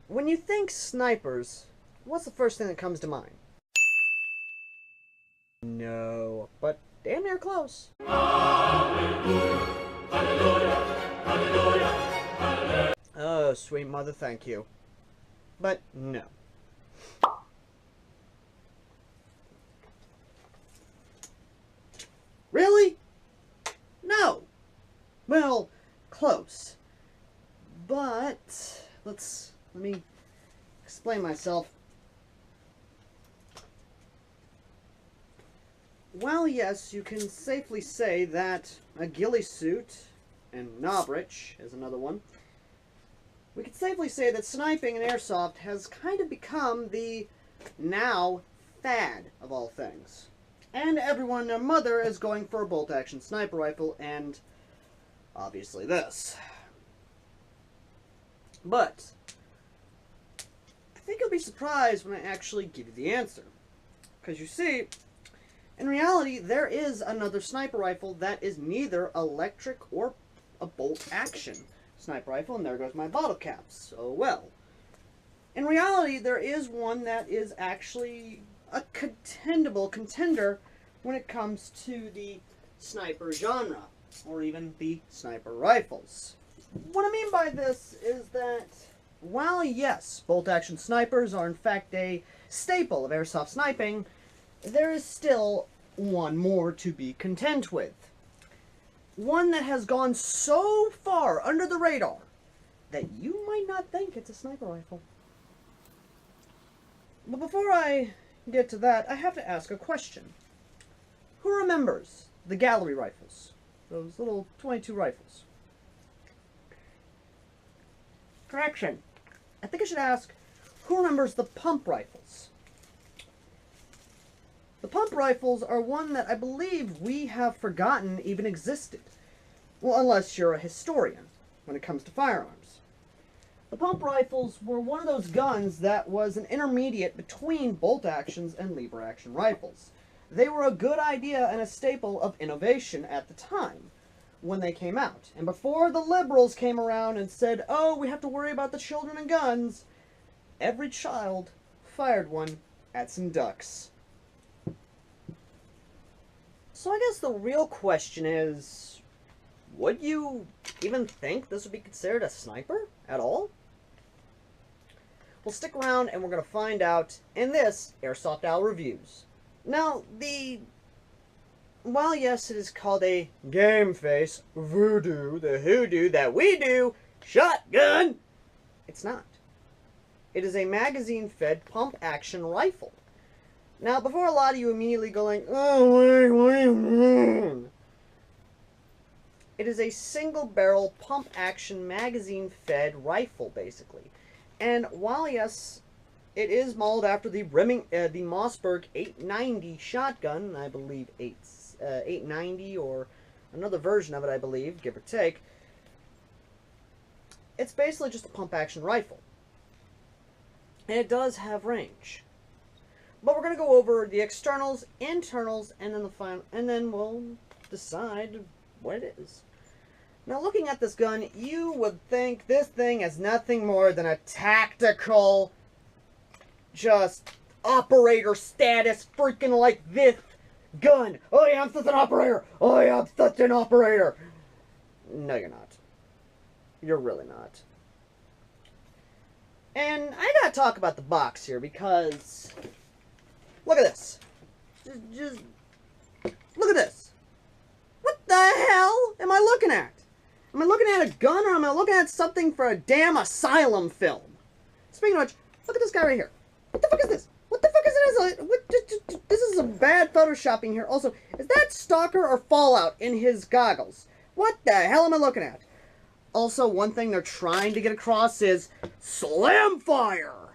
When you think snipers, what's the first thing that comes to mind? No, but damn near close. Hallelujah, hallelujah, hallelujah. Oh, sweet mother, thank you. But no. Really? No. Well, close. But let me explain myself. Well, yes, you can safely say that a ghillie suit and Nobrich is another one. We can safely say that sniping in airsoft has kind of become the now fad of all things. And everyone and their mother is going for a bolt-action sniper rifle, and obviously this. But I think you'll be surprised when I actually give you the answer. Because you see, in reality, there is another sniper rifle that is neither electric or a bolt-action sniper rifle, and there goes my bottle caps. So, well, in reality, there is one that is actually a contender when it comes to the sniper genre, or even the sniper rifles. What I mean by this is that, while yes, bolt-action snipers are in fact a staple of airsoft sniping, there is still one more to be content with. One that has gone so far under the radar that you might not think it's a sniper rifle. But before I get to that, I have to ask a question. Who remembers the gallery rifles? Those little .22 rifles. Correction. I think I should ask, who remembers the pump rifles? The pump rifles are one that I believe we have forgotten even existed. Well, unless you're a historian when it comes to firearms. The pump rifles were one of those guns that was an intermediate between bolt actions and lever action rifles. They were a good idea and a staple of innovation at the time when they came out. And before the liberals came around and said, oh, we have to worry about the children and guns, every child fired one at some ducks. So I guess the real question is, would you even think this would be considered a sniper at all? Well, stick around and we're going to find out in this AirsoftAl Reviews. Now, while yes, it is called a GameFace Voodoo, the hoodoo that we do, shotgun, it's not. It is a magazine-fed pump-action rifle. Now, before a lot of you immediately go like, oh, what do you mean? It is a single-barrel pump-action magazine-fed rifle, basically. And while, yes, it is modeled after the Mossberg 890 shotgun, I believe 890 or another version of it, I believe, give or take, it's basically just a pump-action rifle. And it does have range. But we're going to go over the externals, internals, and then the final, and then we'll decide what it is. Now, looking at this gun, you would think this thing is nothing more than a tactical, just operator status, freaking like this gun. Oh yeah, I'm such an operator. Oh yeah, I'm such an operator. No, you're not. You're really not. And I gotta talk about the box here because look at this. Just look at this. What the hell am I looking at? Am I looking at a gun or am I looking at something for a damn asylum film? Speaking of which, look at this guy right here. What the fuck is this? What the fuck is it? This is some bad photoshopping here. Also, is that Stalker or Fallout in his goggles? What the hell am I looking at? Also, one thing they're trying to get across is slam fire.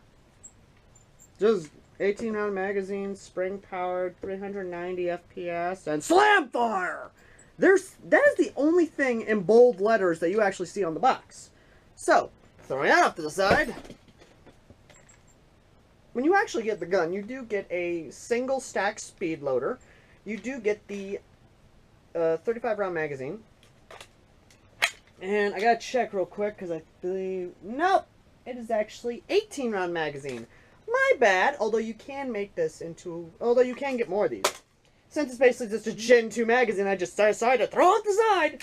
Just 18-round magazine, spring-powered, 390 FPS, and slam fire. That is the only thing in bold letters that you actually see on the box. So, throwing that off to the side, when you actually get the gun, you do get a single stack speed loader. You do get the 35-round magazine. And I gotta check real quick because I believe... Nope! it is actually 18 round magazine. My bad, although you can make this into, although you can get more of these. Since it's basically just a Gen 2 magazine, I just decided to throw it aside.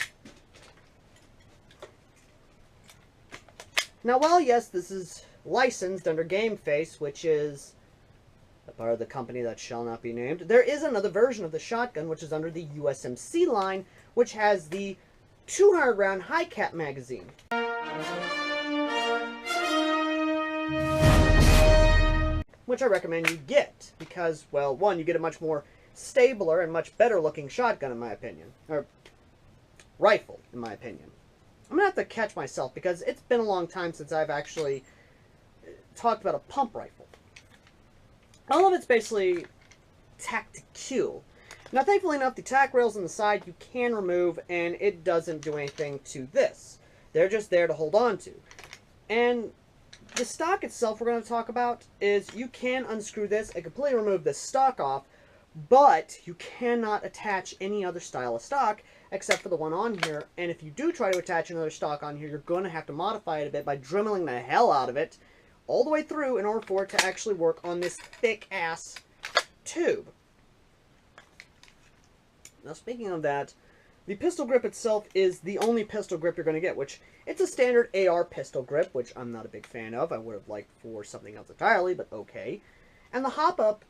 Now, while yes, this is licensed under GameFace, which is a part of the company that shall not be named, there is another version of the shotgun, which is under the USMC line, which has the 200 round high cap magazine. Which I recommend you get, because, well, one, you get a much more stabler and much better looking shotgun, in my opinion. Or rifle, in my opinion. I'm going to have to catch myself, because it's been a long time since I've actually talked about a pump rifle. All of it's basically tactical. Now, thankfully enough, the tack rails on the side you can remove, and it doesn't do anything to this. They're just there to hold on to. And the stock itself we're going to talk about is you can unscrew this and completely remove the stock off, but you cannot attach any other style of stock except for the one on here. And if you do try to attach another stock on here, you're going to have to modify it a bit by dremeling the hell out of it all the way through in order for it to actually work on this thick-ass tube. Now, speaking of that, the pistol grip itself is the only pistol grip you're going to get, which it's a standard AR pistol grip, which I'm not a big fan of. I would have liked for something else entirely, but okay. And the hop-up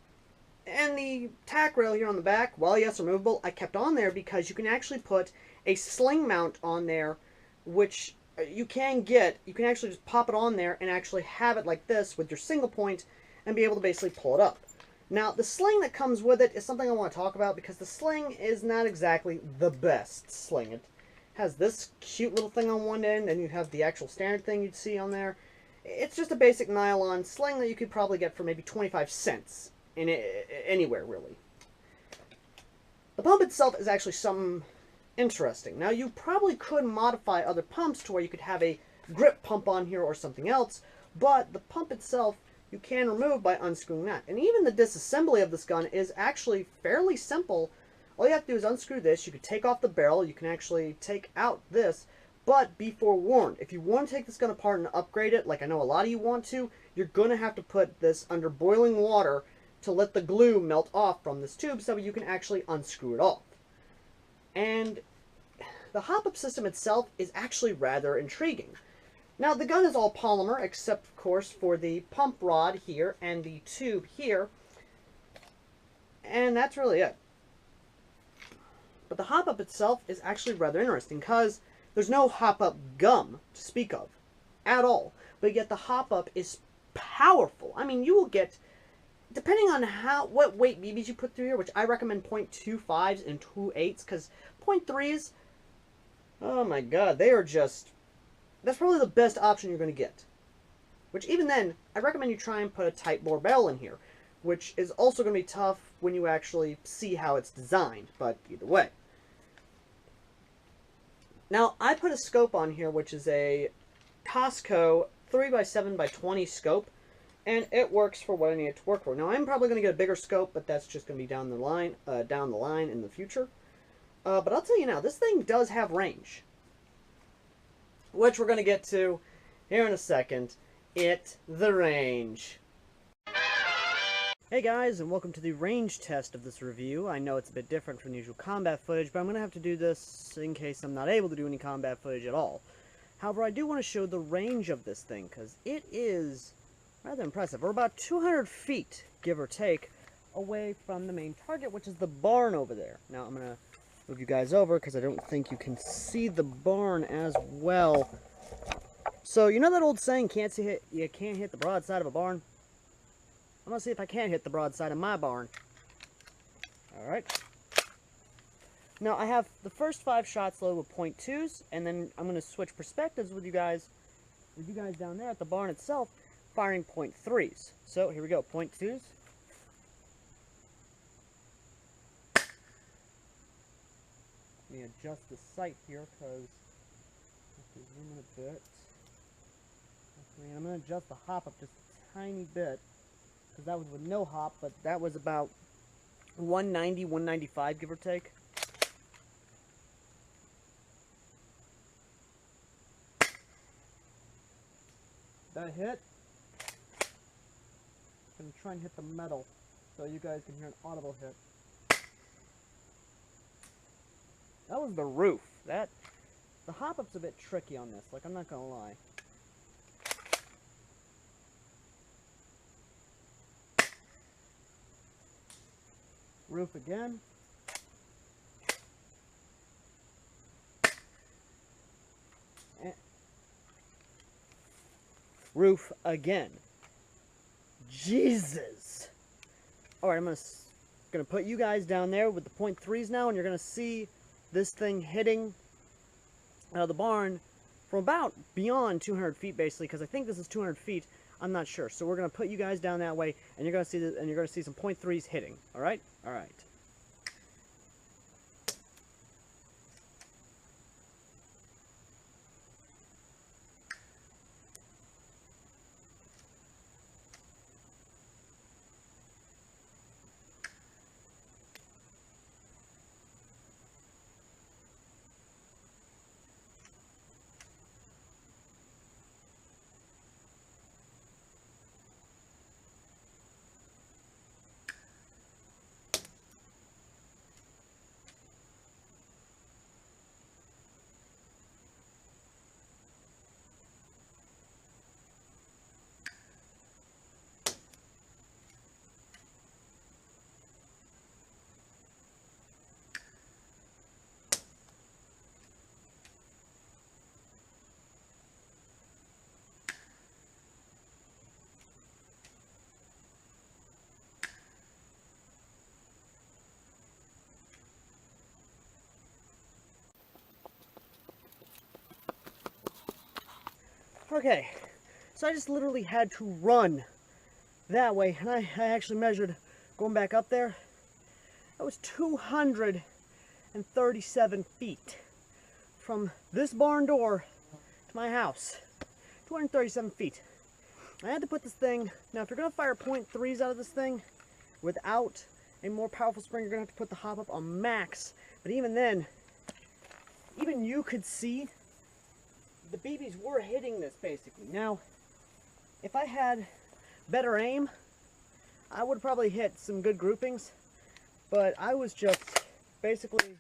and the tack rail here on the back, while yes, removable, I kept on there because you can actually put a sling mount on there, which you can get. You can actually just pop it on there and actually have it like this with your single point and be able to basically pull it up. Now, the sling that comes with it is something I want to talk about because the sling is not exactly the best sling. It has this cute little thing on one end, and you have the actual standard thing you'd see on there. It's just a basic nylon sling that you could probably get for maybe 25 cents in anywhere, really. The pump itself is actually something interesting. Now, you probably could modify other pumps to where you could have a grip pump on here or something else, but the pump itself you can remove by unscrewing that. And even the disassembly of this gun is actually fairly simple. All you have to do is unscrew this. You can take off the barrel. You can actually take out this. But be forewarned, if you want to take this gun apart and upgrade it, like I know a lot of you want to, you're going to have to put this under boiling water to let the glue melt off from this tube so you can actually unscrew it off. And the hop-up system itself is actually rather intriguing. Now, the gun is all polymer, except, of course, for the pump rod here and the tube here. And that's really it. But the hop-up itself is actually rather interesting, because there's no hop-up gum to speak of at all. But yet the hop-up is powerful. I mean, you will get, depending on what weight BBs you put through here, which I recommend .25s and .28s, because .3s, oh my god, they are just... that's probably the best option you're going to get. Which, even then, I recommend you try and put a tight bore barrel in here, which is also going to be tough when you actually see how it's designed, but either way. Now, I put a scope on here, which is a Costco 3x7x20 scope, and it works for what I need it to work for. Now, I'm probably going to get a bigger scope, but that's just going to be down the line in the future. But I'll tell you now, this thing does have range, which we're going to get to here in a second. The range. Hey guys, and welcome to the range test of this review. I know it's a bit different from the usual combat footage, but I'm going to have to do this in case I'm not able to do any combat footage at all. However, I do want to show the range of this thing, because it is rather impressive. We're about 200 feet, give or take, away from the main target, which is the barn over there. Now, I'm going to move you guys over, because I don't think you can see the barn as well. So, you know that old saying, you can't hit the broadside of a barn? I'm going to see if I can hit the broadside of my barn. Alright. Now, I have the first 5 shots loaded with .2s, and then I'm going to switch perspectives with you guys down there at the barn itself, firing .3s. So, here we go, .2s. Let me adjust the sight here, because I have to zoom in a bit. Actually, I'm going to adjust the hop up just a tiny bit, because that was with no hop, but that was about 190, 195, give or take. That hit. I'm going to try and hit the metal so you guys can hear an audible hit. That was the roof. The hop-up's a bit tricky on this, like, I'm not going to lie. Roof again. And roof again. Jesus! Alright, I'm gonna put you guys down there with the .3s now, and you're gonna see this thing hitting the barn from about beyond 200 feet, basically, because I think this is 200 feet. I'm not sure. So we're gonna put you guys down that way, and you're gonna see and you're gonna see some .3s hitting. All right, all right. Okay, so I just literally had to run that way, and I actually measured going back up there. That was 237 feet from this barn door to my house. 237 feet. I had to put this thing, now if you're going to fire .3s out of this thing without a more powerful spring, you're going to have to put the hop up on max. But even then, even you could see the BBs were hitting this basically. Now, if I had better aim, I would probably hit some good groupings, but I was just basically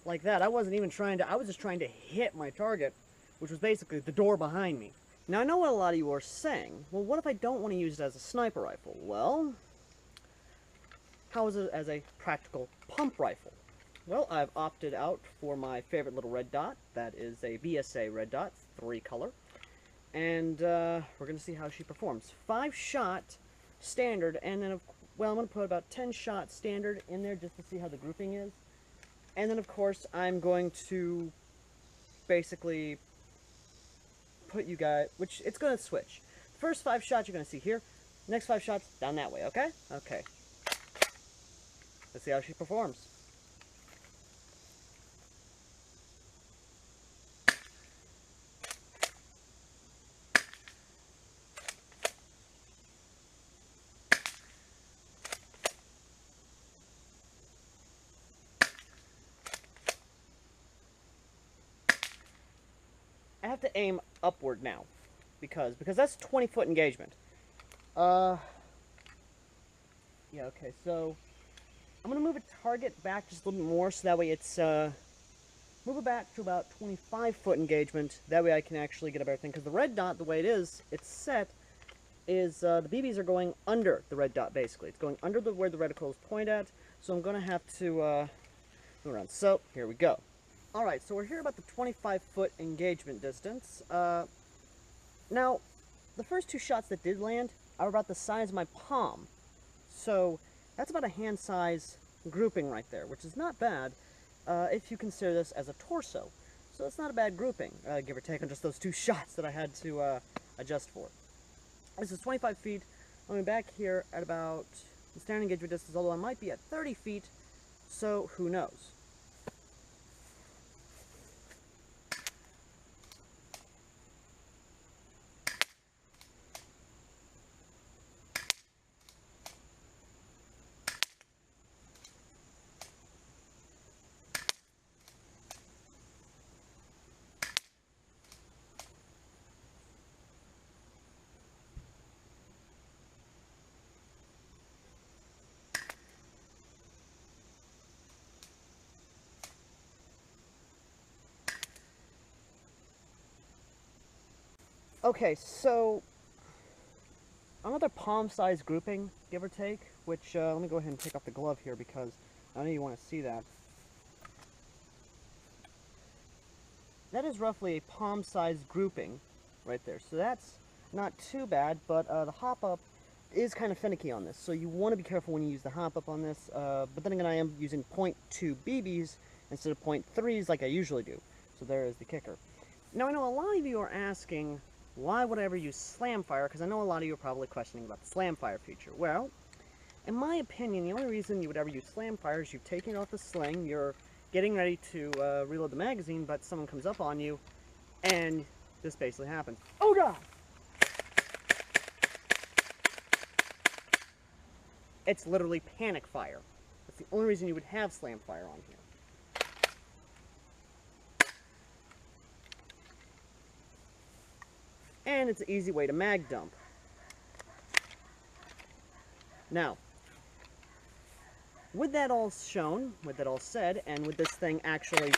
like that. I wasn't even trying to, I was just trying to hit my target, which was basically the door behind me. Now, I know what a lot of you are saying. Well, what if I don't want to use it as a sniper rifle? Well, how is it as a practical pump rifle? Well, I've opted out for my favorite little red dot. That is a VSA red dot, 3-color. And we're going to see how she performs. 5-shot standard, and then, well, I'm going to put about 10-shot standard in there just to see how the grouping is. And then, of course, I'm going to basically put you guys, which it's going to switch. First 5 shots you're going to see here. Next 5 shots down that way, okay? Okay. Let's see how she performs. I have to aim upward now, because that's 20-foot engagement. Yeah, okay, so I'm gonna move a target back just a little bit more, so that way it's move it back to about 25-foot engagement. That way I can actually get a better thing, because the red dot, the way it is, it's set, is the BBs are going under the red dot, basically. It's going under where the reticles point at, so I'm gonna have to move around. So here we go. Alright, so we're here about the 25-foot engagement distance. Now, the first 2 shots that did land are about the size of my palm. So, that's about a hand size grouping right there, which is not bad if you consider this as a torso. So it's not a bad grouping, give or take, on just those 2 shots that I had to adjust for. This is 25 feet. I'm back here at about the standard engagement distance, although I might be at 30 feet, so who knows. Okay, so another palm-sized grouping, give or take, which, let me go ahead and take off the glove here because I know you want to see that. That is roughly a palm-sized grouping right there. So that's not too bad, but the hop-up is kind of finicky on this. So you want to be careful when you use the hop-up on this. But then again, I am using 0.2 BBs instead of 0.3s like I usually do. So there is the kicker. Now, I know a lot of you are asking, why would I ever use slam fire? Because I know a lot of you are probably questioning about the slam fire feature. Well, in my opinion, the only reason you would ever use slam fire is you've taken it off the sling, you're getting ready to reload the magazine, but someone comes up on you, and this basically happens. Oh god! It's literally panic fire. That's the only reason you would have slam fire on here. And it's an easy way to mag dump. Now, with that all shown, with that all said, and with this thing actually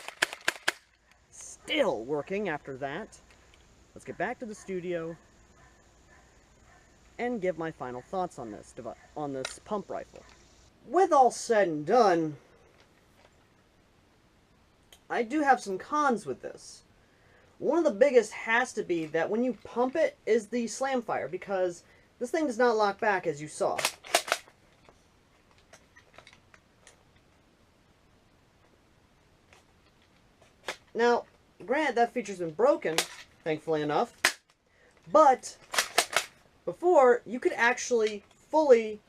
still working after that, let's get back to the studio and give my final thoughts on this pump rifle. With all said and done, I do have some cons with this. One of the biggest has to be that when you pump it is the slam fire, because this thing does not lock back, as you saw. Now, granted, that feature's been broken, thankfully enough, but before, you could actually fully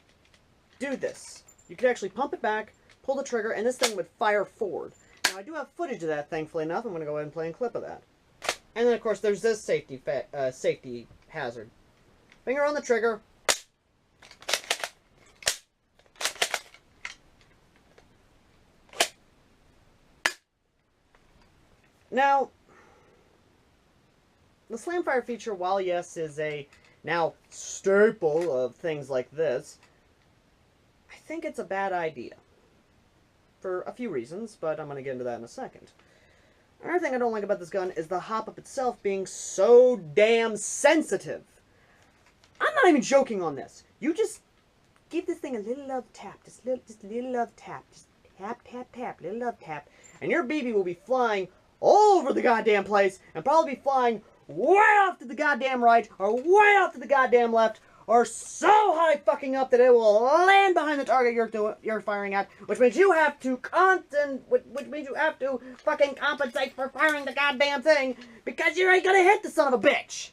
do this. You could actually pump it back, pull the trigger, and this thing would fire forward. Now, I do have footage of that, thankfully enough. I'm going to go ahead and play a clip of that. And then, of course, there's this safety hazard. Finger on the trigger. Now, the slam fire feature, while yes, is a now staple of things like this, I think it's a bad idea. For a few reasons, but I'm going to get into that in a second. Another thing I don't like about this gun is the hop-up itself being so damn sensitive. I'm not even joking on this. You just give this thing a little love tap, just little love tap, just tap, tap, tap, little love tap, and your BB will be flying all over the goddamn place, and probably be flying way off to the goddamn right, or way off to the goddamn left, or so high fucking up that it will land behind the target you're firing at, which means you have to fucking compensate for firing the goddamn thing, because you ain't gonna hit the son of a bitch.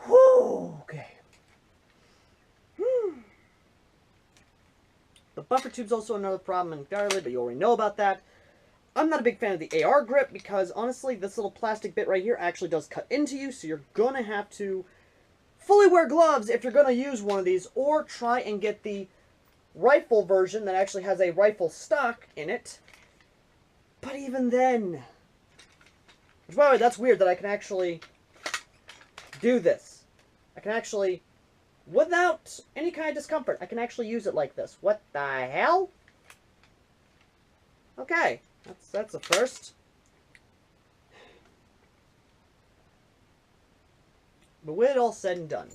Whew, okay. The buffer tube's also another problem entirely, but you already know about that. I'm not a big fan of the AR grip because, honestly, this little plastic bit right here actually does cut into you, so you're going to have to fully wear gloves if you're going to use one of these, or try and get the rifle version that actually has a rifle stock in it. But even then... Which, by the way, that's weird that I can actually do this. I can actually, without any kind of discomfort, I can actually use it like this. What the hell? Okay. That's a first. But with it all said and done,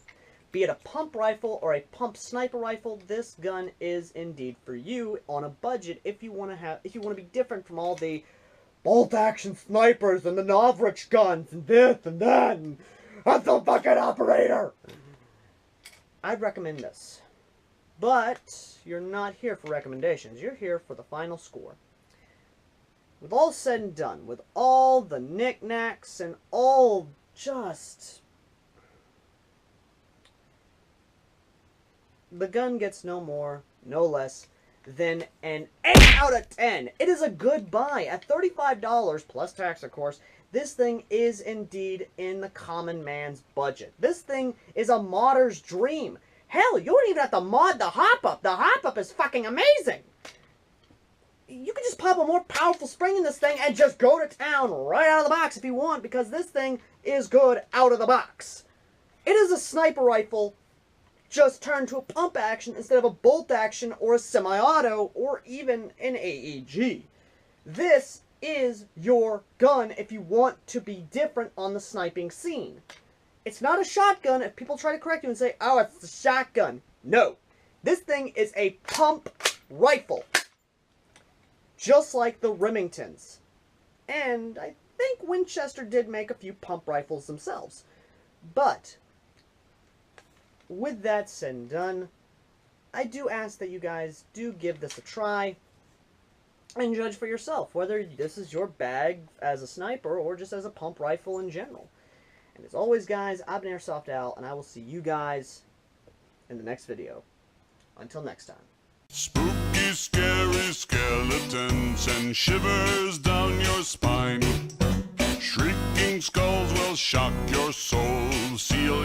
be it a pump rifle or a pump sniper rifle, this gun is indeed for you on a budget if you want to be different from all the bolt action snipers and the Novrich guns and this and that and I'm the fucking operator. I'd recommend this. But you're not here for recommendations. You're here for the final score. With all said and done, with all the knickknacks and all just... The gun gets no more, no less than an 8 out of 10. It is a good buy. At $35, plus tax of course, this thing is indeed in the common man's budget. This thing is a modder's dream. Hell, you don't even have to mod the hop-up. The hop-up is fucking amazing. You can just pop a more powerful spring in this thing and just go to town right out of the box if you want, because this thing is good out of the box. It is a sniper rifle just turned to a pump action instead of a bolt action or a semi-auto or even an AEG. This is your gun if you want to be different on the sniping scene. It's not a shotgun if people try to correct you and say, oh, it's a shotgun. No. This thing is a pump rifle. Just like the Remingtons. And I think Winchester did make a few pump rifles themselves. But, with that said and done, I do ask that you guys do give this a try and judge for yourself whether this is your bag as a sniper or just as a pump rifle in general. And as always, guys, I've been AirsoftAl, and I will see you guys in the next video. Until next time. Spooky, scary skeletons and shivers down your spine. Shrieking skulls will shock your soul. Seal